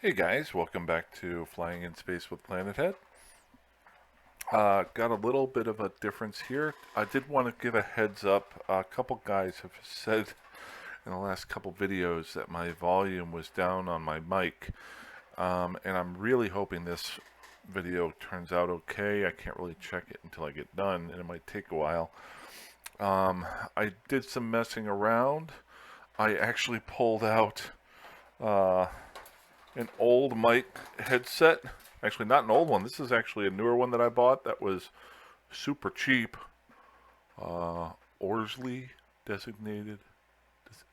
Hey guys, welcome back to Flying in Space with Planet Head. Got a little bit of a difference here. I did want to give a heads up. A couple guys have said in the last couple videos that my volume was down on my mic, and I'm really hoping this video turns out okay. I can't really check it until I get done, and it might take a while. I did some messing around. I actually pulled out uh, an old mic headset. Actually, not an old one. This is actually a newer one that I bought that was super cheap. Uh, Orsley designated.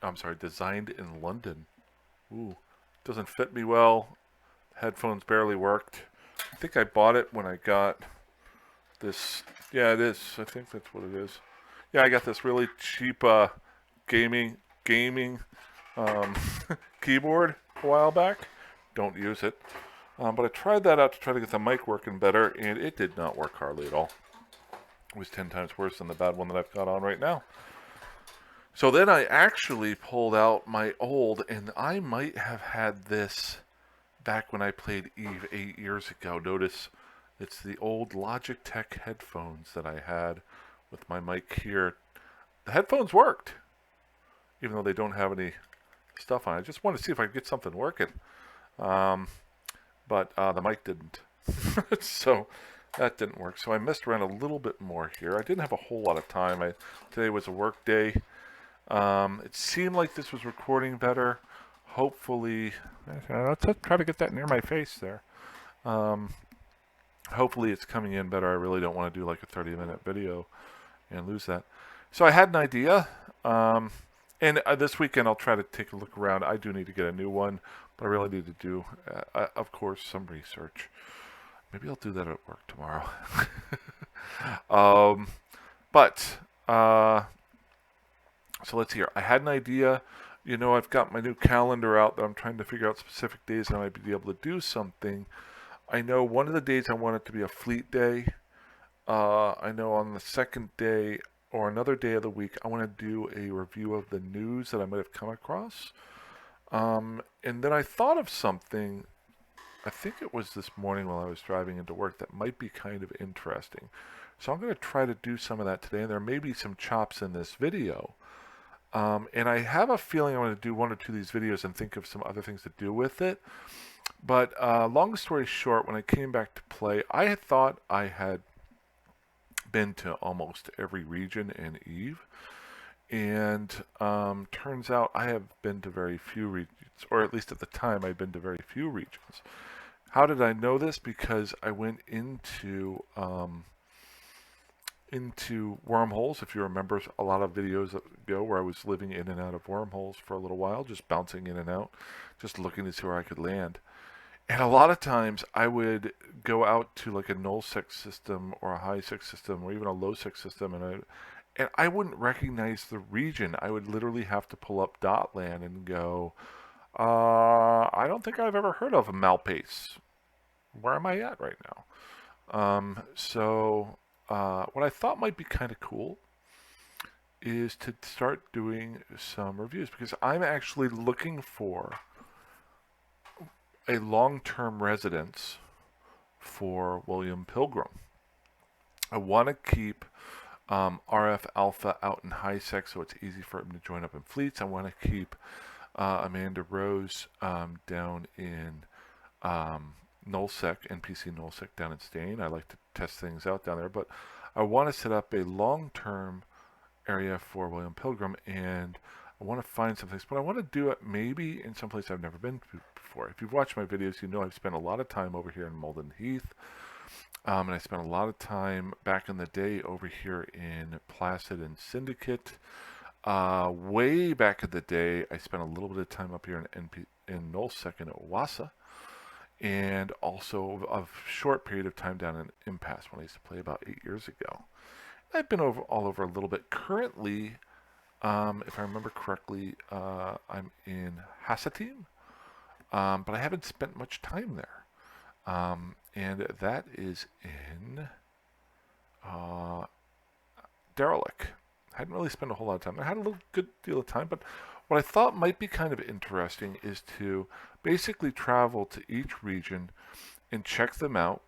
I'm sorry, designed in London. Ooh, doesn't fit me well. Headphones barely worked. I think I bought it when I got this. Yeah, it is. I think that's what it is. Yeah, I got this really cheap gaming um, keyboard a while back. Don't use it. But I tried that out to try to get the mic working better, and it did not work hardly at all. It was 10 times worse than the bad one that I've got on right now. So then I actually pulled out my old, and I might have had this back when I played Eve 8 years ago. Notice it's the old Logitech headphones that I had with my mic here. The headphones worked, even though they don't have any stuff on it. I just wanted to see if I could get something working. But the mic didn't. So that didn't work. So I messed around a little bit more here. I didn't have a whole lot of time. Today was a work day. It seemed like this was recording better. Hopefully, let's try to get that near my face there. Hopefully it's coming in better. I really don't want to do like a 30-minute video and lose that. So I had an idea. And this weekend I'll try to take a look around. I do need to get a new one, but I really need to do, of course, some research. Maybe I'll do that at work tomorrow. But so let's hear. I had an idea. I've got my new calendar out that I'm trying to figure out specific days I might be able to do something. I know one of the days I want it to be a fleet day. I know on the second day or another day of the week, I want to do a review of the news that I might have come across. And then I thought of something, I think it was this morning while I was driving into work, that might be kind of interesting. So I'm going to try to do some of that today, and there may be some chops in this video. And I have a feeling I'm going to do one or two of these videos and think of some other things to do with it. But long story short, when I came back to play, I had thought I had been to almost every region in Eve, and turns out I have been to very few regions, or at least at the time I'd been to very few regions. How did I know this? Because I went into wormholes. If you remember a lot of videos ago where I was living in and out of wormholes for a little while, just bouncing in and out, just looking to see where I could land. And a lot of times I would go out to like a null sec system or a high sec system or even a low sec system, and I wouldn't recognize the region. I would literally have to pull up Dotland and go, I don't think I've ever heard of a Malpace. Where am I at right now? What I thought might be kind of cool is to start doing some reviews, because I'm actually looking for a long-term residence for William Pilgrim. I want to keep RF Alpha out in high sec so it's easy for him to join up in fleets. I want to keep Amanda Rose down in nullsec, NPC nullsec down in Stain. I like to test things out down there, but I want to set up a long-term area for William Pilgrim, and I want to find some things, but I want to do it maybe in some place I've never been to before. If you've watched my videos, you know I've spent a lot of time over here in Malden Heath, and I spent a lot of time back in the day over here in Placid and Syndicate. Way back in the day, I spent a little bit of time up here in Nullsec in Owasso, and also a short period of time down in Impasse when I used to play about 8 years ago. I've been all over a little bit. Currently, if I remember correctly, I'm in Hassatim, but I haven't spent much time there. And that is in Derelict. I hadn't really spent a whole lot of time. I had a little good deal of time, but What I thought might be kind of interesting is to basically travel to each region and check them out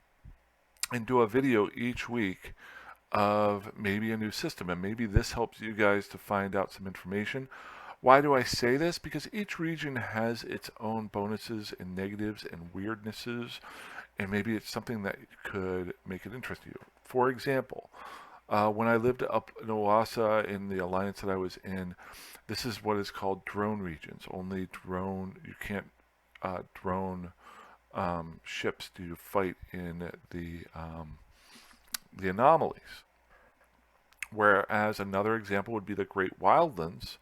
and do a video each week of maybe a new system. And maybe this helps you guys to find out some information. Why do I say this? Because each region has its own bonuses and negatives and weirdnesses, and maybe it's something that could make it interesting to you. For example, when I lived up in Oasa in the alliance that I was in, this is what is called drone regions. Only drone, you can't drone ships to fight in the anomalies. Whereas another example would be the Great Wildlands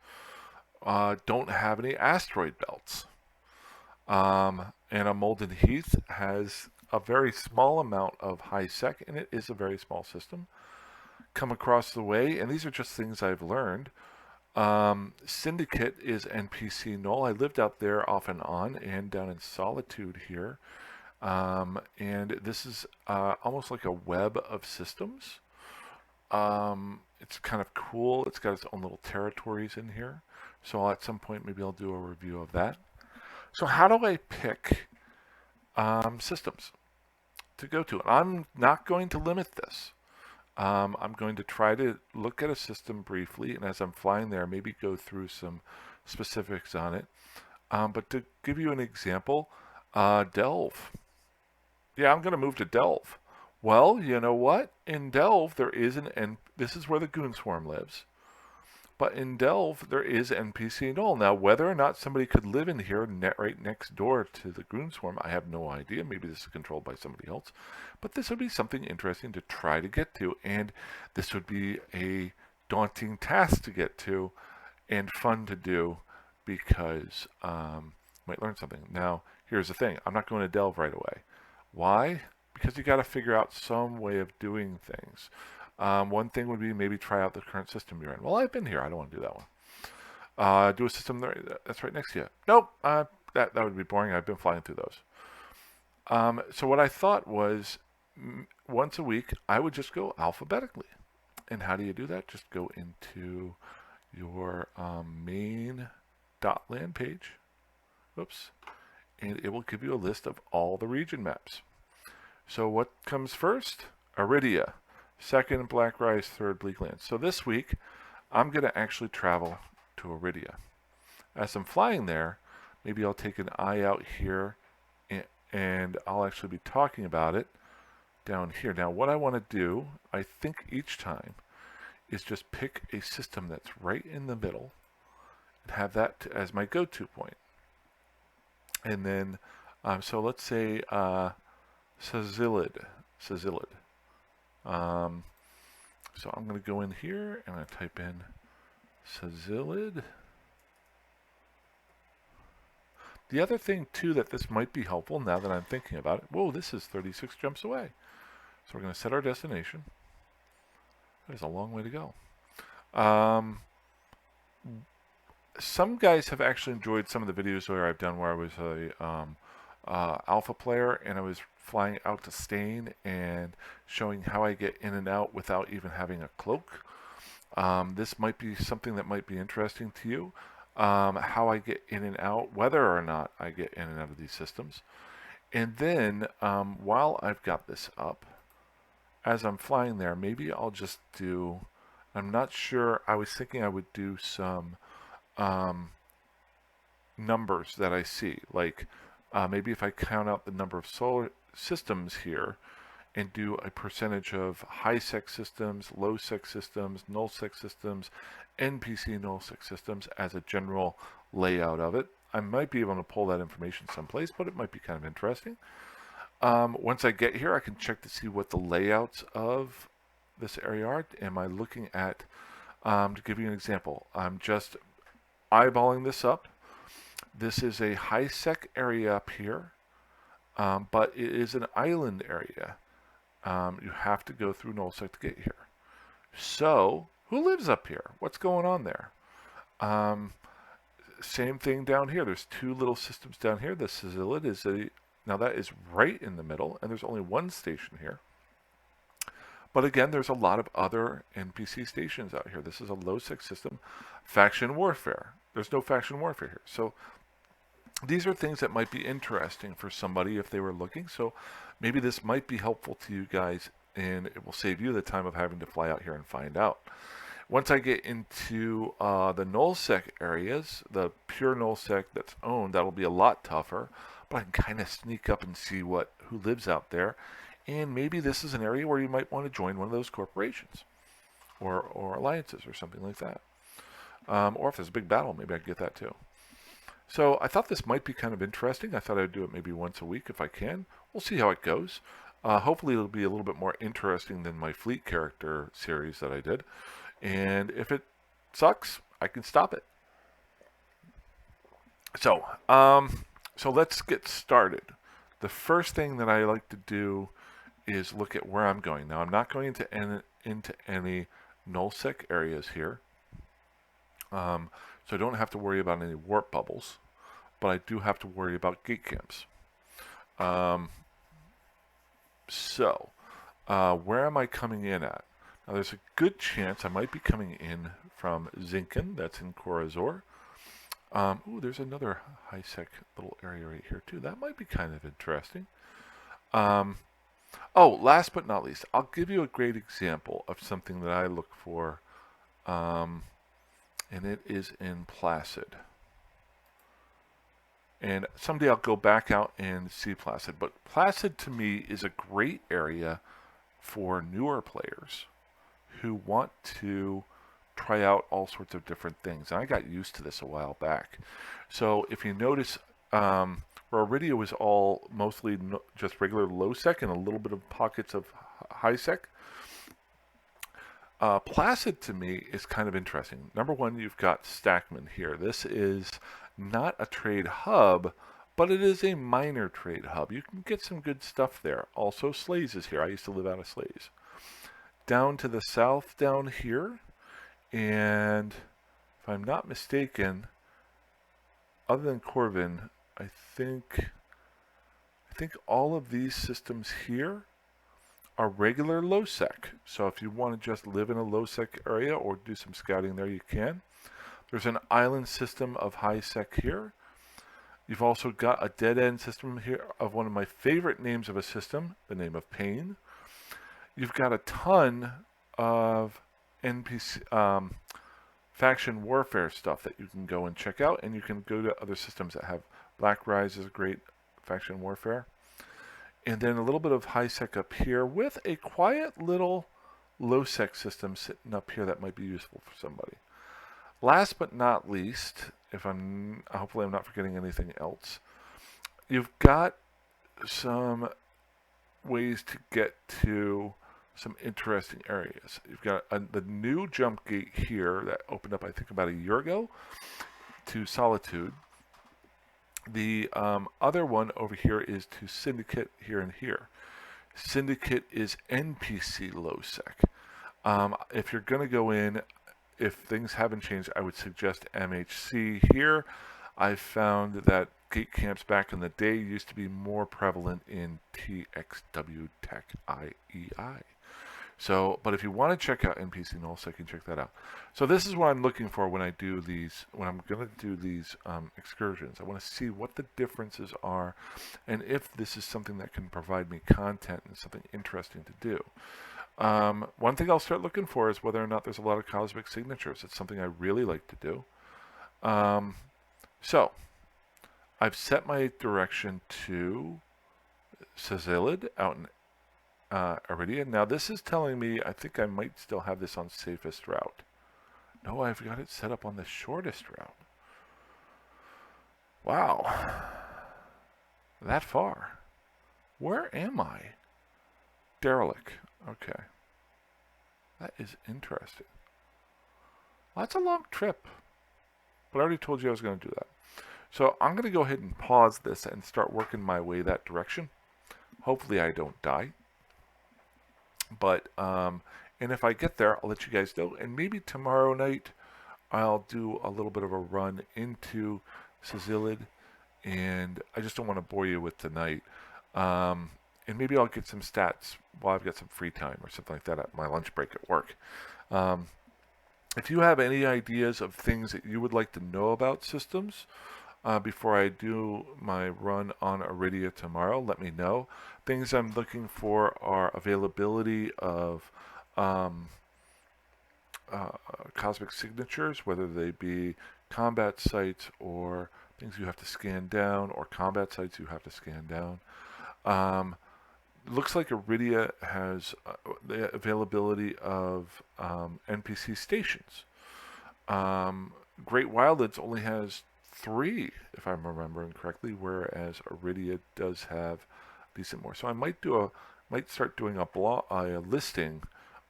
don't have any asteroid belts. And a Molden Heath has a very small amount of high sec, and it is a very small system. Come across the way, and these are just things I've learned. Syndicate is NPC null. I lived out there off and on, and down in Solitude here. And this is almost like a web of systems. It's kind of cool. It's got its own little territories in here. So at some point, maybe I'll do a review of that. So how do I pick systems to go to? And I'm not going to limit this. I'm going to try to look at a system briefly, and as I'm flying there, maybe go through some specifics on it. But to give you an example, Delve. Yeah, I'm going to move to Delve. Well, you know what? In Delve, there is this is where the Goon Swarm lives. But in Delve, there is NPC null. Now, whether or not somebody could live in here right next door to the Goon Swarm, I have no idea. Maybe this is controlled by somebody else. But this would be something interesting to try to get to. And this would be a daunting task to get to and fun to do because you might learn something. Now, here's the thing. I'm not going to Delve right away. Why? Because you got to figure out some way of doing things. One thing would be maybe try out the current system you're in. Well, I've been here. I don't want to do that one. Do a system that's right next to you. Nope. That would be boring. I've been flying through those. So what I thought was once a week, I would just go alphabetically. And how do you do that? Just go into your main.land page. Oops. And it will give you a list of all the region maps. So what comes first? Aridia. Second, Black Rise. Third, Bleak Lands. So this week, I'm going to actually travel to Aridia. As I'm flying there, maybe I'll take an eye out here, and I'll actually be talking about it down here. Now, what I want to do, I think each time, is just pick a system that's right in the middle and have that as my go-to point. And then, so let's say Sazilid. So I'm going to go in here and I type in Sazilid. The other thing too that this might be helpful now that I'm thinking about it. Whoa, this is 36 jumps away. So we're going to set our destination. There's a long way to go. Some guys have actually enjoyed some of the videos where I've done where I was a alpha player and I was flying out to Stain and showing how I get in and out without even having a cloak. This might be something that might be interesting to you. How I get in and out, whether or not I get in and out of these systems. And then while I've got this up, as I'm flying there, maybe I'll just do, I'm not sure, I was thinking I would do some numbers that I see. Like maybe if I count out the number of solar systems here and do a percentage of high sec systems, low sec systems, null sec systems, NPC null sec systems as a general layout of it. I might be able to pull that information someplace, but it might be kind of interesting. Once I get here, I can check to see what the layouts of this area are. Am I looking at, to give you an example, I'm just eyeballing this up. This is a high sec area up here, but it is an island area. You have to go through null sec to get here. So, who lives up here? What's going on there? Same thing down here. There's two little systems down here. The Sazilid is now that is right in the middle, and there's only one station here. But again, there's a lot of other NPC stations out here. This is a low sec system. Faction warfare. There's no faction warfare here. So these are things that might be interesting for somebody if they were looking. So maybe this might be helpful to you guys, and it will save you the time of having to fly out here and find out. Once I get into the nullsec areas, the pure nullsec that's owned, that'll be a lot tougher. But I can kind of sneak up and see who lives out there, and maybe this is an area where you might want to join one of those corporations or alliances or something like that. Or if there's a big battle, maybe I can get that too. So I thought this might be kind of interesting. I thought I'd do it maybe once a week if I can. We'll see how it goes. Hopefully it'll be a little bit more interesting than my fleet character series that I did. And if it sucks, I can stop it. So, so let's get started. The first thing that I like to do is look at where I'm going. Now, I'm not going into any nullsec areas here. So I don't have to worry about any warp bubbles, but I do have to worry about gate camps. Where am I coming in at? Now, there's a good chance I might be coming in from Zinken, that's in Corazor. Ooh, there's another high-sec little area right here, too. That might be kind of interesting. Oh, last but not least, I'll give you a great example of something that I look for, and it is in Placid. And someday I'll go back out and see Placid. But Placid, to me, is a great area for newer players who want to try out all sorts of different things. And I got used to this a while back. So if you notice, where Aridia was all mostly just regular low sec and a little bit of pockets of high sec, Placid to me is kind of interesting. Number one, you've got Stackman here. This is not a trade hub, but it is a minor trade hub. You can get some good stuff there. Also, Slays is here. I used to live out of Slays. Down to the south down here, and if I'm not mistaken, other than Corvin, I think all of these systems here are regular low sec. So if you want to just live in a low sec area or do some scouting there, you can. There's an island system of high sec here. You've also got a dead end system here of one of my favorite names of a system, the name of Pain. You've got a ton of NPC faction warfare stuff that you can go and check out, and you can go to other systems that have Black Rise is a great faction warfare. And then a little bit of high sec up here with a quiet little low sec system sitting up here that might be useful for somebody. Last but not least, hopefully I'm not forgetting anything else, you've got some ways to get to some interesting areas. You've got the new jump gate here that opened up, I think, about a year ago to Solitude. The other one over here is to Syndicate here and here. Syndicate is NPC low sec. If you're going to go in, if things haven't changed, I would suggest MHC here. I found that gate camps back in the day used to be more prevalent in TXW Tech IEI. So, but if you want to check out NPC nullsec, you can check that out. So this is what I'm looking for when I do these, when I'm going to do these excursions. I want to see what the differences are, and if this is something that can provide me content and something interesting to do. One thing I'll start looking for is whether or not there's a lot of cosmic signatures. It's something I really like to do. So, I've set my direction to Cazilid out in Aridia. Now this is telling me I think I might still have this on safest route. No, I've got it set up on the shortest route. Wow. That far. Where am I? Derelict. Okay. That is interesting. Well, that's a long trip. But I already told you I was going to do that. So I'm going to go ahead and pause this and start working my way that direction. Hopefully I don't die. But, and if I get there, I'll let you guys know. And maybe tomorrow night, I'll do a little bit of a run into Cazilid. And I just don't want to bore you with tonight. And maybe I'll get some stats while I've got some free time or something like that at my lunch break at work. If you have any ideas of things that you would like to know about systems before I do my run on Aridia tomorrow, let me know. Things I'm looking for are availability of um, uh, cosmic signatures, whether they be combat sites or things you have to scan down, or combat sites you have to scan down. Um, looks like Aridia has the availability of NPC stations. Um, Great Wildlands only has 3, if I'm remembering correctly, whereas Aridia does have decent more. So I might start doing a listing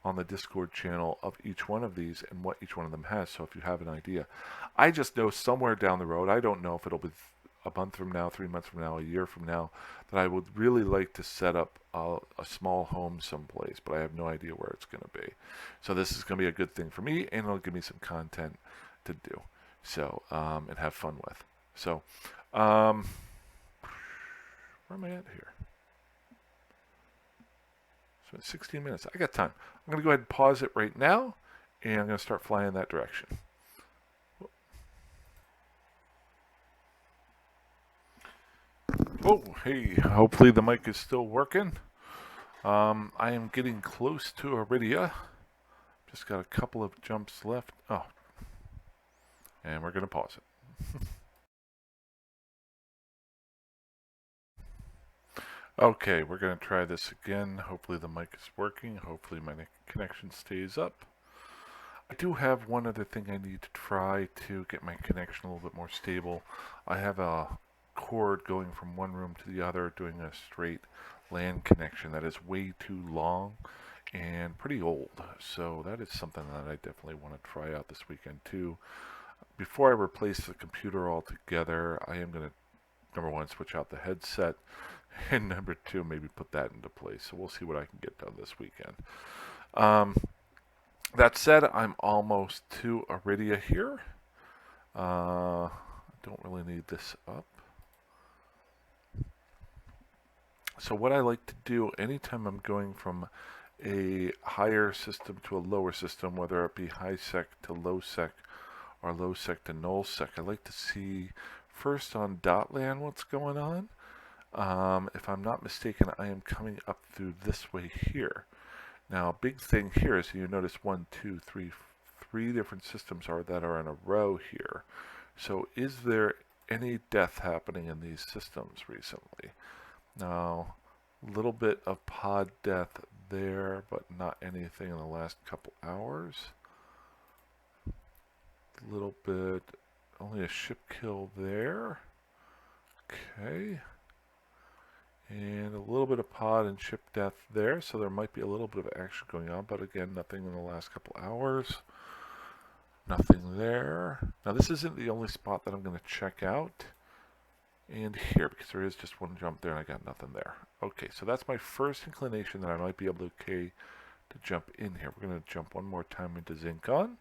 on the Discord channel of each one of these and what each one of them has. So if you have an idea, I just know somewhere down the road, I don't know if it'll be a month from now, 3 months from now, a year from now, that I would really like to set up a small home someplace, but I have no idea where it's going to be. So this is going to be a good thing for me, and it'll give me some content to do, so and have fun with. So, where am I at here? So it's 16 minutes. I got time. I'm going to go ahead and pause it right now, and I'm going to start flying in that direction. Oh, hey, hopefully the mic is still working. I am getting close to Aridia. Just got a couple of jumps left. Oh, and we're going to pause it. Okay, we're going to try this again. Hopefully the mic is working. Hopefully my connection stays up. I do have one other thing I need to try to get my connection a little bit more stable. I have a cord going from one room to the other doing a straight LAN connection that is way too long and pretty old. So that is something that I definitely want to try out this weekend too. Before I replace the computer altogether, I am going to, number one, switch out the headset, and number two, maybe put that into place. So we'll see what I can get done this weekend. That said, I'm almost to Aridia here. I don't really need this up. So what I like to do anytime I'm going from a higher system to a lower system, whether it be high sec to low sec or low sec to null sec, I like to see first on .lan what's going on. If I'm not mistaken, I am coming up through this way here. Now, a big thing here is you notice 1, 2, 3, 3 different systems that are in a row here. So is there any death happening in these systems recently? Now, a little bit of pod death there, but not anything in the last couple hours. A little bit, only a ship kill there. Okay. And a little bit of pod and ship death there, so there might be a little bit of action going on, but again, nothing in the last couple hours. Nothing there. Now this isn't the only spot that I'm going to check out. And here, because there is just one jump there and I got nothing there. Okay, so that's my first inclination that I might be able to jump in here. We're going to jump one more time into Zincon.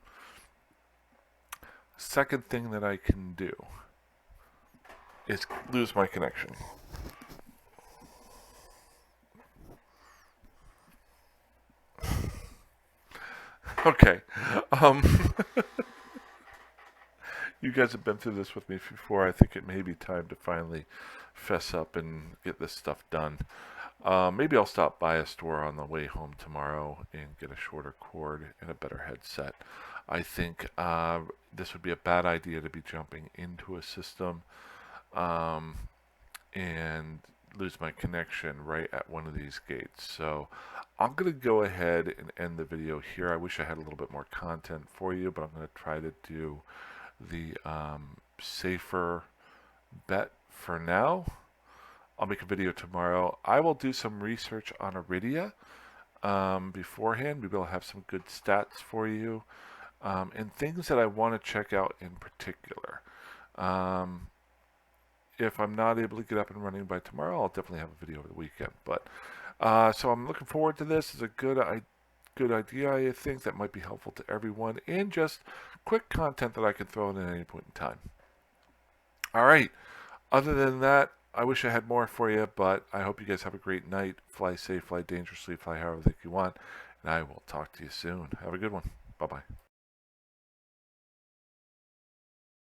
Second thing that I can do is lose my connection. Okay. You guys have been through this with me before. I think it may be time to finally fess up and get this stuff done. Maybe I'll stop by a store on the way home tomorrow and get a shorter cord and a better headset. I think this would be a bad idea to be jumping into a system and lose my connection right at one of these gates. So I'm going to go ahead and end the video here. I wish I had a little bit more content for you, but I'm going to try to do the safer bet for now. I'll make a video tomorrow. I will do some research on Aridia beforehand. Maybe I'll have some good stats for you and things that I want to check out in particular. If I'm not able to get up and running by tomorrow, I'll definitely have a video over the weekend. But so I'm looking forward to this. It's a good idea, I think, that might be helpful to everyone, and just quick content that I can throw in at any point in time. All right. Other than that, I wish I had more for you, but I hope you guys have a great night. Fly safe, fly dangerously, fly however you want, and I will talk to you soon. Have a good one. Bye-bye.